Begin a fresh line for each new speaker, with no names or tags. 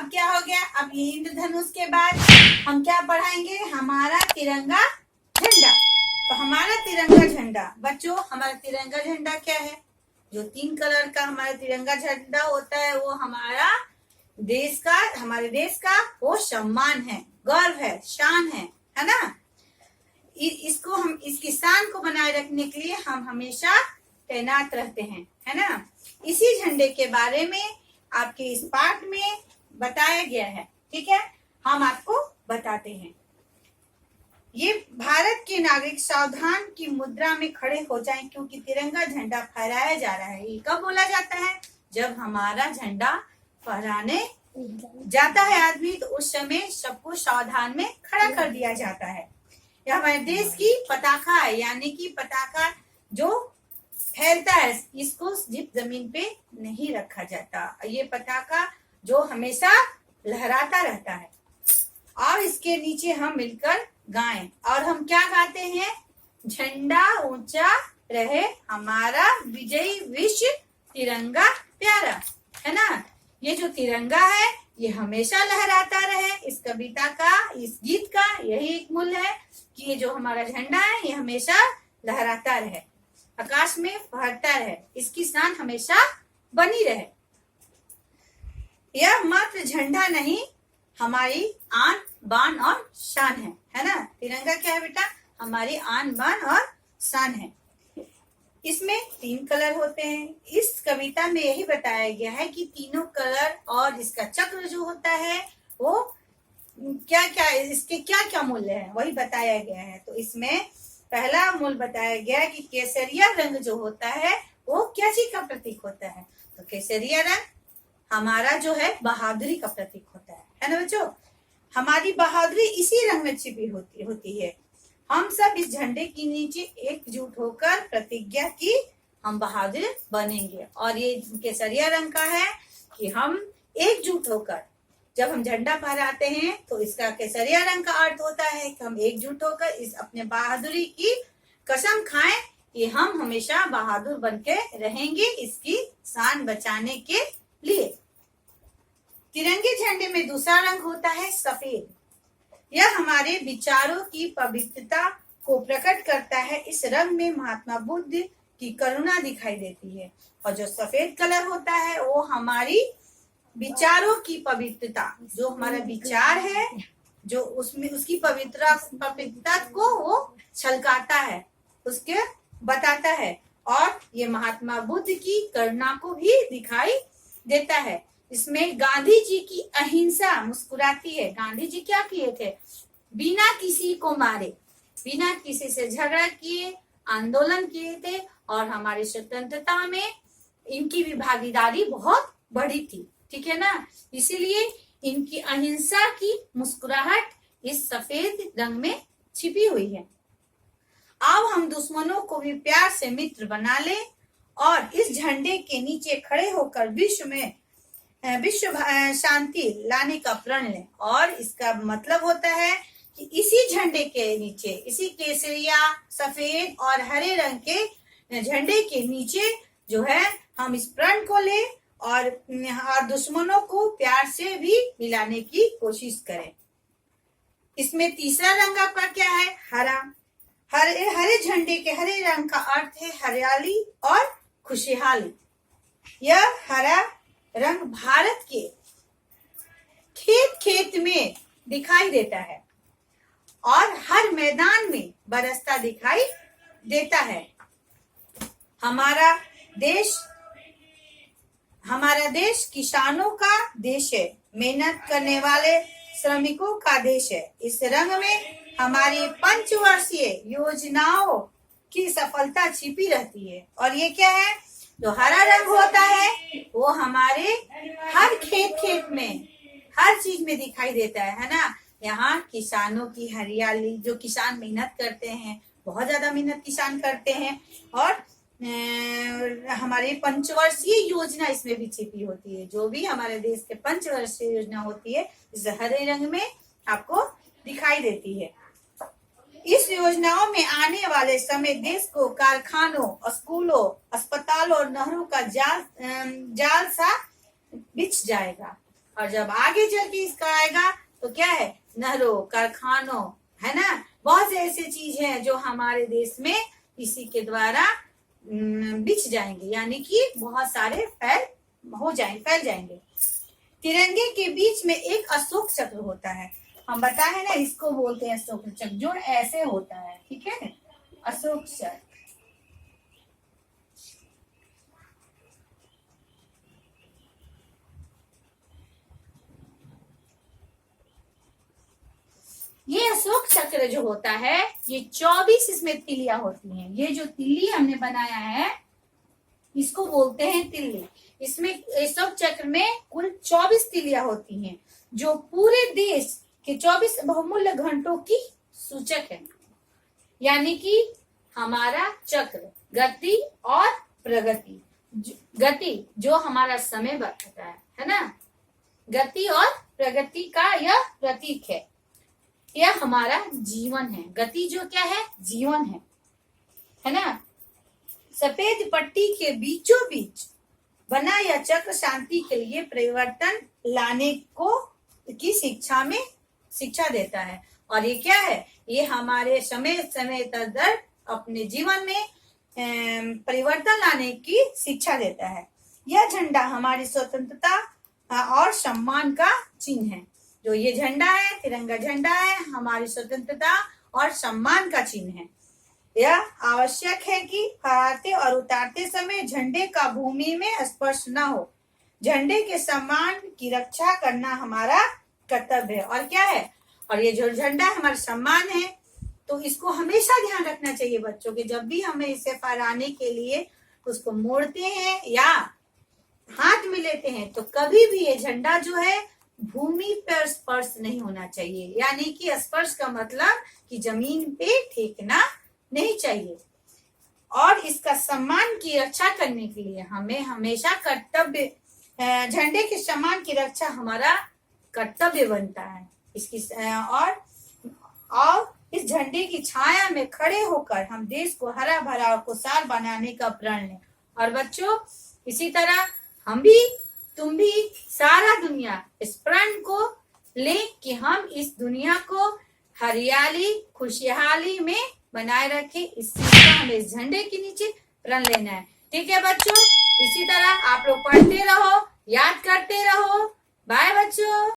अब क्या हो गया, अब ये इंद्रधनुष के बाद हम क्या पढ़ाएंगे, हमारा तिरंगा झंडा। तो हमारा तिरंगा झंडा बच्चों, हमारा तिरंगा झंडा क्या है, जो 3 कलर का हमारा तिरंगा झंडा होता है वो हमारा देश का, हमारे देश का वो सम्मान है, गर्व है, शान है ना। इसको हम, इस किसान को बनाए रखने के लिए हम हमेशा तैनात रहते हैं, है ना। इसी झंडे के बारे में आपके इस पाठ में बताया गया है, ठीक है, हम आपको बताते हैं। ये भारत के नागरिक सावधान की मुद्रा में खड़े हो जाएं, क्योंकि तिरंगा झंडा फहराया जा रहा है। ये कब बोला जाता है, जब हमारा झंडा फहराने जाता है आदमी, तो उस समय सबको सावधान में खड़ा कर दिया जाता है। यह हमारे देश की पताका है, यानी कि पताका जो फैलता है, इसको जिप जमीन पे नहीं रखा जाता। ये पताका जो हमेशा लहराता रहता है। और इसके नीचे हम मिलकर गाएं, और हम क्या गाते हैं, झंडा ऊंचा रहे हमारा विजयी विश्व तिरंगा प्यारा, है ना। ये जो तिरंगा है ये हमेशा लहराता रहे। इस कविता का, इस गीत का यही एक मूल है कि ये जो हमारा झंडा है ये हमेशा लहराता रहे, आकाश में फहरता रहे, इसकी शान हमेशा बनी रहे। यह मात्र झंडा नहीं, हमारी आन बान और शान है ना। तिरंगा क्या है बेटा, हमारी आन बान और शान है। इसमें 3 कलर होते हैं। इस कविता में यही बताया गया है कि तीनों कलर और इसका चक्र जो होता है वो क्या क्या, इसके क्या क्या मूल्य है वही बताया गया है। तो इसमें पहला मूल बताया गया है कि केसरिया रंग जो होता है वो क्या चीज का प्रतीक होता है। तो केसरिया रंग हमारा जो है बहादुरी का प्रतीक होता है ना बच्चों। हमारी बहादुरी इसी रंग में छिपी होती है। हम सब इस झंडे के नीचे एकजुट होकर प्रतिज्ञा की हम बहादुर बनेंगे। और ये केसरिया रंग का है कि हम एकजुट होकर, जब हम झंडा फहराते हैं तो इसका केसरिया रंग का अर्थ होता है कि हम एकजुट होकर इस अपने बहादुरी की कसम खाएं कि हम हमेशा बहादुर बनके रहेंगे, इसकी शान बचाने के लिए। तिरंगे झंडे में दूसरा रंग होता है सफेद। यह हमारे विचारों की पवित्रता को प्रकट करता है। इस रंग में महात्मा बुद्ध की करुणा दिखाई देती है। और जो सफेद कलर होता है वो हमारी विचारों की पवित्रता, जो हमारा विचार है जो उसमें उसकी पवित्रता को वो छलकाता है, उसके बताता है। और ये महात्मा बुद्ध की करुणा को भी दिखाई देता है। इसमें गांधी जी की अहिंसा मुस्कुराती है। गांधी जी क्या किए थे, बिना किसी को मारे, बिना किसी से झगड़ा किए आंदोलन किए थे। और हमारी स्वतंत्रता में इनकी भी भागीदारी बहुत बड़ी थी, ठीक है ना। इसीलिए इनकी अहिंसा की मुस्कुराहट इस सफेद रंग में छिपी हुई है। अब हम दुश्मनों को भी प्यार से मित्र बना ले और इस झंडे के नीचे खड़े होकर विश्व शांति लाने का प्रण लें। और इसका मतलब होता है कि इसी झंडे के नीचे, इसी केसरिया, सफेद और हरे रंग के झंडे के नीचे जो है हम इस प्रण को ले और दुश्मनों को प्यार से भी मिलाने की कोशिश करें। इसमें तीसरा रंग आपका क्या है, हरा। हरे झंडे के हरे रंग का अर्थ है हरियाली और खुशहाली। यह हरा रंग भारत के खेत खेत में दिखाई देता है और हर मैदान में बरसता दिखाई देता है। हमारा देश किसानों का देश है, मेहनत करने वाले श्रमिकों का देश है। इस रंग में हमारी पंचवर्षीय योजनाओं की सफलता छिपी रहती है। और ये क्या है, जो हरा रंग होता है वो हमारे हर खेत में हर चीज में दिखाई देता है ना। यहाँ किसानों की हरियाली, जो किसान मेहनत करते हैं, बहुत ज्यादा मेहनत किसान करते हैं। और हमारी पंचवर्षीय योजना इसमें भी छिपी होती है। जो भी हमारे देश के पंचवर्षीय योजना होती है इस हरे रंग में आपको दिखाई देती है। इस योजनाओं में आने वाले समय देश को कारखानों, स्कूलों, अस्पतालों और नहरों का जाल सा बिछ जाएगा। और जब आगे चल के इसका आएगा तो क्या है, नहरों, कारखानों, है ना, बहुत से ऐसे चीज हैं जो हमारे देश में इसी के द्वारा बिछ जाएंगे, यानी कि बहुत सारे फैल जाएंगे। तिरंगे के बीच में एक अशोक चक्र होता है, हम बताए ना, इसको बोलते हैं अशोक चक्र, जो ऐसे होता है, ठीक है, अशोक चक्र। ये अशोक चक्र जो होता है, ये 24 इसमें तिलियां होती हैं। ये जो तिल्ली हमने बनाया है इसको बोलते हैं तिल्ली। इसमें अशोक चक्र में कुल 24 तिलियां होती हैं, जो पूरे देश के 24 बहुमूल्य घंटों की सूचक है। यानी कि हमारा चक्र गति और प्रगति, गति जो हमारा समय बताता है ना, गति और प्रगति का यह प्रतीक है। यह हमारा जीवन है, गति जो क्या है, जीवन है ना। सफेद पट्टी के बीचों बीच बना यह चक्र शांति के लिए परिवर्तन लाने की शिक्षा देता है। और ये क्या है, ये हमारे समय समय दर अपने जीवन में परिवर्तन लाने की शिक्षा देता है। यह झंडा हमारी स्वतंत्रता और सम्मान का चिन्ह है। जो ये झंडा है, तिरंगा झंडा है, हमारी स्वतंत्रता और सम्मान का चिन्ह है। यह आवश्यक है कि फहराते और उतारते समय झंडे का भूमि में स्पर्श न हो। झंडे के सम्मान की रक्षा करना हमारा कर्तव्य है। और क्या है, और ये जो झंडा हमारा सम्मान है, तो इसको हमेशा ध्यान रखना चाहिए बच्चों के। जब भी हमें इसे फहराने के लिए उसको मोड़ते हैं या हाथ में लेते हैं, तो कभी भी ये झंडा जो है भूमि पर स्पर्श नहीं होना चाहिए। यानी कि स्पर्श का मतलब कि जमीन पे ठेकना नहीं चाहिए। और इसका सम्मान की रक्षा करने के लिए हमें हमेशा कर्तव्य, झंडे के सम्मान की रक्षा हमारा कर्तव्य बनता है। इसकी और इस झंडे की छाया में खड़े होकर हम देश को हरा भरा और खुशहाल बनाने का प्रण लें। और बच्चों, इसी तरह हम भी, तुम भी, सारा दुनिया इस प्रण को ले कि हम इस दुनिया को हरियाली खुशहाली में बनाए रखें। इसी तरह हमें इस झंडे के नीचे प्रण लेना है। ठीक है बच्चों, इसी तरह आप लोग पढ़ते रहो, याद करते रहो। बाय बच्चों।